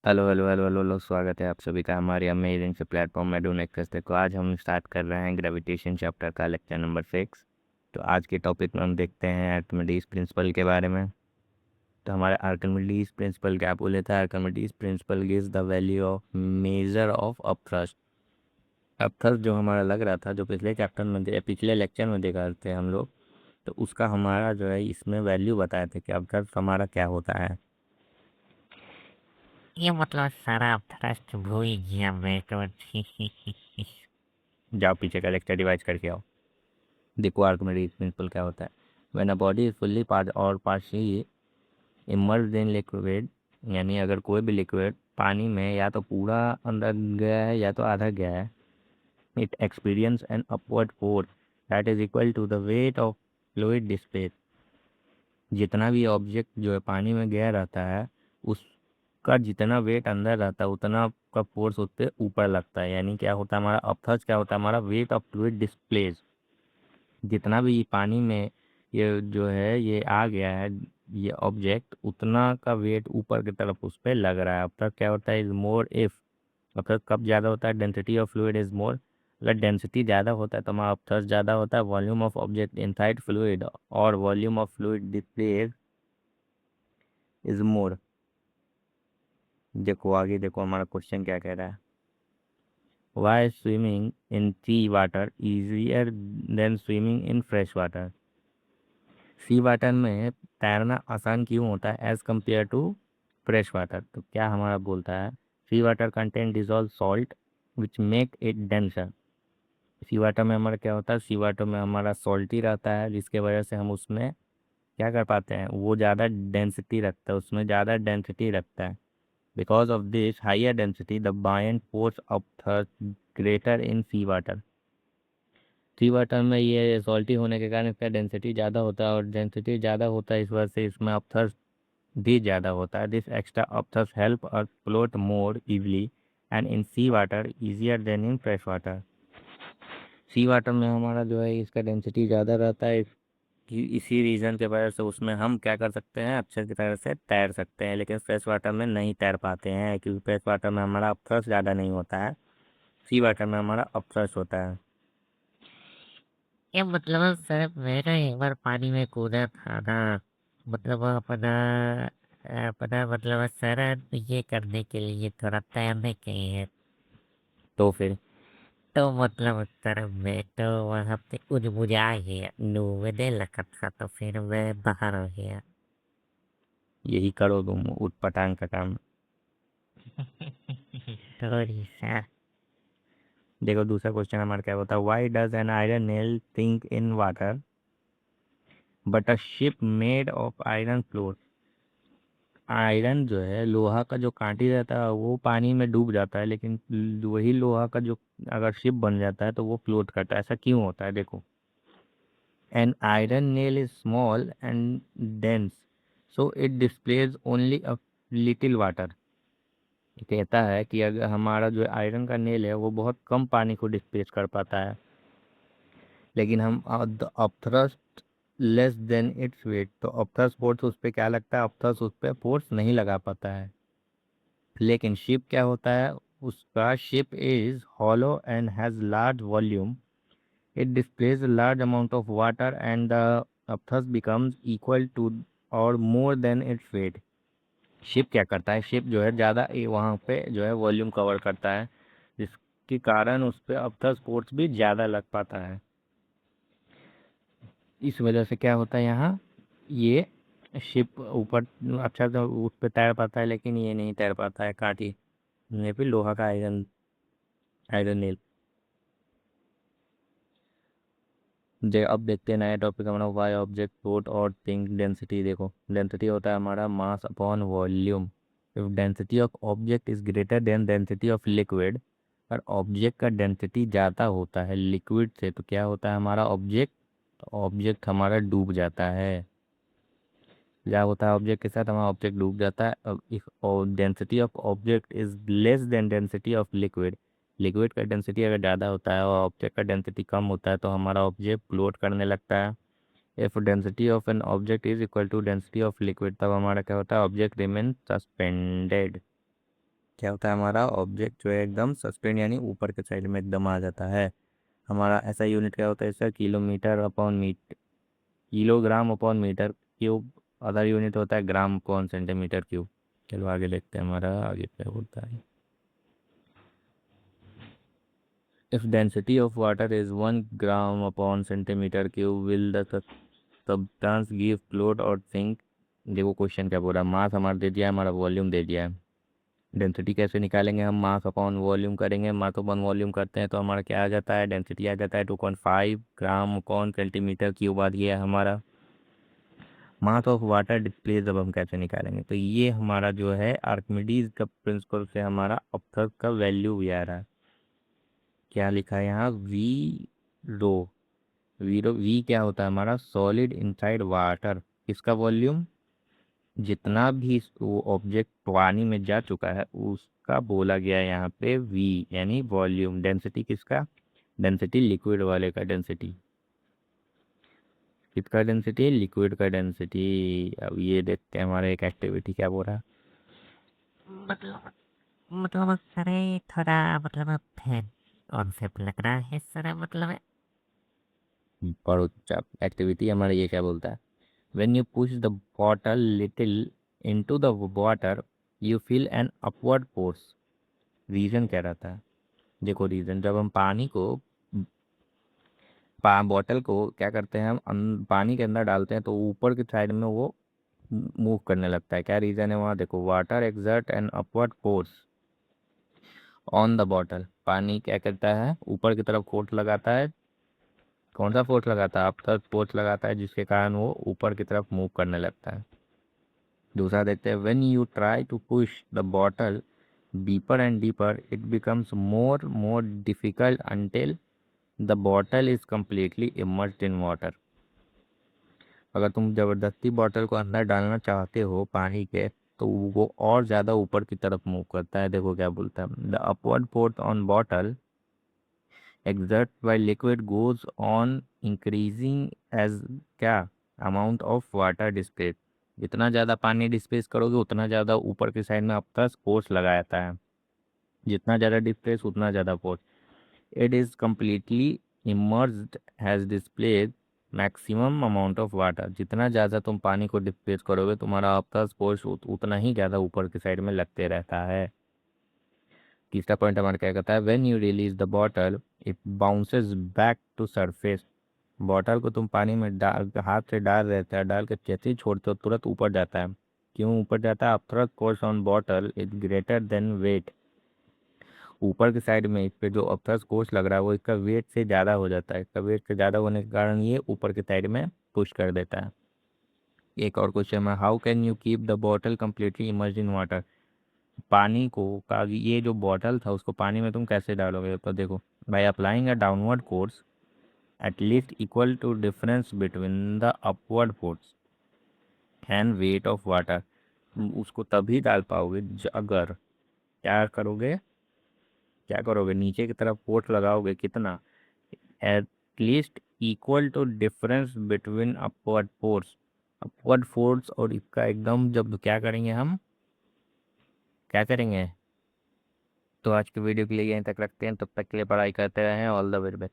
Hello hello hello hello hello, स्वागत है आप सभी का हमारे अमेजिंग से प्लेटफॉर्म में डू नेक्स्ट को। आज हम स्टार्ट कर रहे हैं ग्रेविटेशन चैप्टर का लेक्चर नंबर 6। तो आज के टॉपिक में हम देखते हैं आर्किमिडीज प्रिंसिपल के बारे में। तो हमारे आर्किमिडीज प्रिंसिपल क्या बोले थे? Archimedes principal gives the value of measure of upthrust. Upthrust जो हमारा लग रहा था, जो पिछले चैप्टर में पिछले लेक्चर में देखा थे हम लोग, तो उसका हमारा जो है इसमें वैल्यू बताए थे कि अपथ्रस्ट हमारा क्या होता है। ये मतलब सारा थ्रस्ट भूल गया मैं तो। जाओ पीछे का लेक्चर रिवाइज करके आओ। देखो आर्किमिडीज प्रिंसिपल क्या होता है। When a body is fully part और पार्शियली इमर्स्ड इन लिक्विड, यानी अगर कोई भी लिक्विड पानी में या तो पूरा अंदर गया है या तो आधा गया है, it experience an upward force that is equal to the weight of fluid displace. जितना भी ऑब्जेक्ट जो है पानी में गया रहता है, उसका जितना वेट अंदर रहता है उतना का फोर्स उससे ऊपर लगता है। यानी क्या होता है हमारा अपथर्स, क्या होता है हमारा वेट ऑफ फ्लूइड डिस्प्लेस। जितना भी पानी में ये जो है ये आ गया है, ये ऑब्जेक्ट, उतना का वेट ऊपर की तरफ उस पर लग रहा है। अब तक क्या होता है इज मोर इफ, अब तक कब ज़्यादा होता है? Density of fluid is more. अगर डेंसिटी ज़्यादा होता है तो हमारा अपथर्स ज़्यादा होता है। Volume of object inside fluid और volume of fluid display is more. देखो आगे, देखो हमारा क्वेश्चन क्या कह रहा है। Why swimming in sea water easier than swimming in fresh water? Sea water में तैरना आसान क्यों होता है as compared to fresh water? तो क्या हमारा बोलता है, sea water content dissolve salt which make it denser. Sea water में हमारा क्या होता है, सी वाटर में हमारा सॉल्टी रहता है, जिसके वजह से हम उसमें क्या कर पाते हैं, वो ज़्यादा डेंसिटी रखता है, उसमें ज़्यादा डेंसिटी रखता है। Because of this higher density the buoyant force of thrust greater in sea water. Sea water में ये सॉल्टी होने के कारण इसका डेंसिटी ज़्यादा होता है, और डेंसिटी ज़्यादा होता है इस वजह से इसमें अपथर्स्ट भी ज़्यादा होता है। This extra upthrust help us float more evenly and in sea water easier than in fresh water. Sea water में हमारा जो है इसका डेंसिटी ज़्यादा रहता है, इसी रीज़न के वजह से उसमें हम क्या कर सकते हैं, अच्छे की तरह से तैर सकते हैं। लेकिन फ्रेश वाटर में नहीं तैर पाते हैं, क्योंकि फ्रेश वाटर में हमारा अपथर्स्ट ज़्यादा नहीं होता है, सी वाटर में हमारा अपथर्स्ट होता है। ये मतलब सर मैं ना एक बार पानी में कूदा था ना। मतलब अपना अपना मतलब सर ये करने के लिए थोड़ा तैरने के लिए। तो फिर तो मतलब सर मैं तो वहाँ पे कुछ बुझा गया, डूबने लगा था तो फिर मैं बाहर हो गया। यही करो तुम उठ पटांग का काम। Sorry sir. देखो दूसरा क्वेश्चन हमारा क्या होता है, why does an iron nail sink in water but a ship made of iron float? Iron जो है, लोहा का जो कांटी रहता है वो पानी में डूब जाता है, लेकिन वही लोहा का जो अगर शिप बन जाता है तो वो फ्लोट करता है। ऐसा क्यों होता है? देखो, N iron nail is small and dense, so it displays only a little water. कहता है कि अगर हमारा जो आयरन का नेल है वो बहुत कम पानी को डिस्प्लेस कर पाता है, लेकिन हम upthrust less than its wait, तो अपथ्रस्ट फोर्स उस पर क्या लगता है, अपथ्रस्ट उस पर फोर्स नहीं लगा पाता है। लेकिन शिप क्या होता है, उसका ship is hollow and has large volume, it displaces large amount of water and the upthrust becomes equal to or more than its weight. Ship क्या करता है, शिप जो है ज़्यादा वहाँ पे जो है वॉल्यूम कवर करता है, जिसके कारण उस पर अपथ्रस्ट फोर्स भी ज़्यादा लग पाता है। इस वजह से क्या होता है यहाँ, ये शिप ऊपर अच्छा तो उस पर तैर पाता है, लेकिन ये नहीं तैर पाता है कांटी ने भी लोहा का आयरन आयरन नेल। अब देखते हैं नया टॉपिक हमारा, वाई ऑब्जेक्ट फ्लोट और थिंक डेंसिटी। देखो डेंसिटी होता है हमारा mass upon volume. If density of object is greater then density of liquid, और ऑब्जेक्ट का डेंसिटी ज़्यादा होता है लिक्विड से, तो क्या होता है हमारा ऑब्जेक्ट, ऑब्जेक्ट हमारा डूब जाता है। क्या होता है ऑब्जेक्ट के साथ, हमारा ऑब्जेक्ट डूब जाता है। If density of object is less than density of liquid, liquid का डेंसिटी अगर ज़्यादा होता है और ऑब्जेक्ट का डेंसिटी कम होता है तो हमारा ऑब्जेक्ट फ्लोट करने लगता है। If density of an object is equal to density of liquid, तब हमारा क्या होता है, ऑब्जेक्ट रिमेन सस्पेंडेड। क्या होता है हमारा ऑब्जेक्ट जो है एकदम सस्पेंड यानी ऊपर के साइड में एकदम आ जाता है। हमारा ऐसा यूनिट क्या होता है इसका, kilometre upon metre, kilogram upon metre cube. Other unit होता है ग्राम अपॉन सेंटीमीटर क्यूब। चलो आगे देखते हैं हमारा आगे क्या होता है। If density of water is 1 gram upon centimetre cube will the substance give float और सिंक। देखो क्वेश्चन क्या बोल रहा है, मास हमारा दे दिया है, हमारा वॉल्यूम दे दिया है। डेंसिटी कैसे निकालेंगे हम, मास अपॉन वॉल्यूम करेंगे। मास अपॉन वॉल्यूम करते हैं तो हमारा क्या आ जाता है, डेंसिटी आ जाता है 2.5 ग्राम अपॉन सेंटीमीटर क्यूब आ गया है हमारा। मास ऑफ वाटर डिस्प्लेस अब हम कैसे निकालेंगे, तो ये हमारा जो है आर्किमिडीज का प्रिंसिपल से हमारा अपथर का वैल्यू भी आ रहा है। क्या लिखा है यहाँ, वी रो। वी क्या होता है हमारा, सॉलिड इनसाइड वाटर। इसका वॉल्यूम, जितना भी वो ऑब्जेक्ट पानी में जा चुका है उसका बोला गया है यहाँ पे वी, यानी वॉल्यूम। डेंसिटी किसका, डेंसिटी लिक्विड वाले का डेंसिटी। किसका डेंसिटी, लिक्विड का डेंसिटी। अब ये देखते हैं हमारा एक एक्टिविटी क्या बोल रहा है। मतलब सर ये थोड़ा फैन कॉन्सेप्ट लग रहा है सर। पढ़ो चुपचाप, एक्टिविटी हमारा ये क्या बोलता है, when you push the bottle little into the water you feel an upward force। Reason क्या रहता है, देखो रीजन, जब हम पानी को बॉटल को क्या करते हैं हम पानी के अंदर डालते हैं तो ऊपर की साइड में वो मूव करने लगता है। क्या रीजन है वहाँ, देखो water exert N upward force on the bottle. पानी क्या करता है, ऊपर की तरफ फोर्स लगाता है। कौन सा फोर्स लगाता है, अपवर्ड फोर्स लगाता है, जिसके कारण वो ऊपर की तरफ मूव करने लगता है। दूसरा देखते हैं, when you try to push the bottle deeper and deeper it becomes more difficult until the bottle is completely immersed in water. अगर तुम ज़बरदस्ती बॉटल को अंदर डालना चाहते हो पानी के तो वो और ज़्यादा ऊपर की तरफ मूव करता है। देखो क्या बोलता है, the upward force on bottle exert by liquid goes on increasing as क्या, अमाउंट ऑफ वाटर डिस्प्लेस। जितना ज़्यादा पानी डिस्प्लेस करोगे उतना ज़्यादा ऊपर की साइड में आपका फोर्स लगा जाता है। जितना ज़्यादा डिस्प्लेस उतना ज़्यादा force. It is completely immersed has displayed maximum amount of water. जितना ज़्यादा तुम पानी को डिस्प्लेस करोगे तुम्हारा आपका फोर्स उतना ही ज़्यादा ऊपर की साइड में लगते रहता है। तीसरा पॉइंट हमारा क्या कहता है, when you release the bottle it bounces back to surface. Bottle को तुम पानी में डाल, हाथ से डाल रहता है, डाल के जैसे ही छोड़ते हो तुरंत ऊपर जाता है। क्यों ऊपर जाता है, upthrust force on bottle is greater than weight. ऊपर की साइड में इस पे जो अपथरस फोर्स लग रहा है वो इसका वेट से ज़्यादा हो जाता है। इसका वेट से ज़्यादा होने के कारण ये ऊपर की साइड में पुश कर देता है। एक और क्वेश्चन है, how can you keep the bottle completely emerge in water. पानी को का ये जो बॉटल था उसको पानी में तुम कैसे डालोगे, तो देखो, by applying a downward force at least equal to difference between the upward force and weight of water. उसको तभी डाल पाओगे अगर क्या करोगे, क्या करोगे, नीचे की तरफ फोर्स लगाओगे कितना, at least equal to difference between upward force. Upward force और इसका एकदम जब क्या करेंगे हम, क्या करेंगे। तो आज की वीडियो के लिए यहीं तक रखते हैं, तब तक के लिए पढ़ाई करते रहें। All the very best.